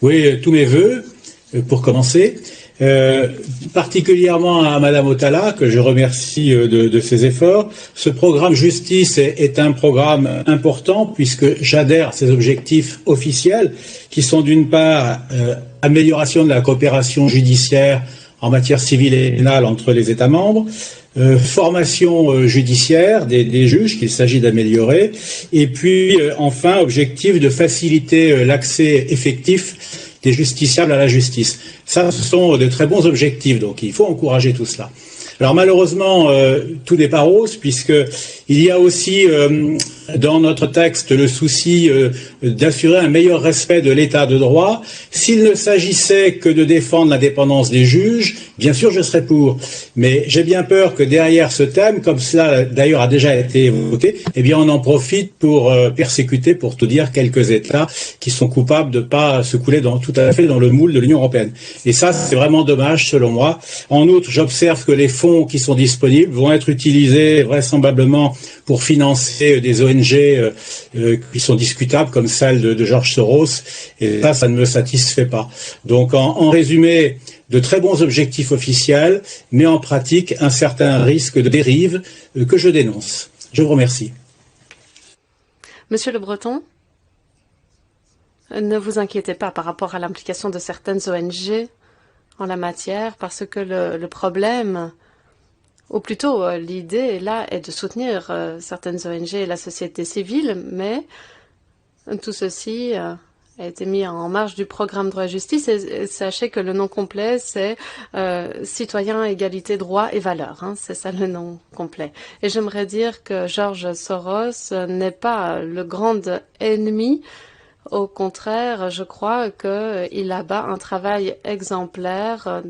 Oui, tous mes vœux, pour commencer. Particulièrement à Madame Otala, que je remercie de ses efforts. Ce programme Justice est un programme important puisque j'adhère à ses objectifs officiels qui sont d'une part amélioration de la coopération judiciaire en matière civile et pénale entre les États membres, formation judiciaire des juges qu'il s'agit d'améliorer, et puis enfin objectif de faciliter l'accès effectif des justiciables à la justice. Ça, ce sont de très bons objectifs, donc il faut encourager tout cela. Alors malheureusement, tout n'est pas rose, puisqu'il y a aussi dans notre texte le souci d'assurer un meilleur respect de l'état de droit. S'il ne s'agissait que de défendre l'indépendance des juges, bien sûr je serais pour. Mais j'ai bien peur que derrière ce thème, comme cela d'ailleurs a déjà été évoqué, eh bien on en profite pour persécuter, pour tout dire, quelques États qui sont coupables de ne pas se couler tout à fait dans le moule de l'Union européenne. Et ça, c'est vraiment dommage selon moi. En outre, j'observe que les fonds qui sont disponibles vont être utilisés vraisemblablement pour financer des ONG qui sont discutables, comme celle de George Soros, et ça ne me satisfait pas. Donc, en résumé, de très bons objectifs officiels, mais en pratique, un certain risque de dérive que je dénonce. Je vous remercie. Monsieur Le Breton, ne vous inquiétez pas par rapport à l'implication de certaines ONG en la matière, parce que le problème, ou plutôt l'idée là, est de soutenir certaines ONG et la société civile, mais tout ceci a été mis en marge du programme droit et justice, et sachez que le nom complet c'est Citoyens, égalité, droits et valeurs, c'est ça le nom complet. Et j'aimerais dire que George Soros n'est pas le grand ennemi. Au contraire, je crois qu'il abat un travail exemplaire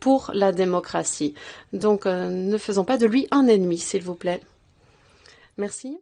pour la démocratie. Donc, ne faisons pas de lui un ennemi, s'il vous plaît. Merci.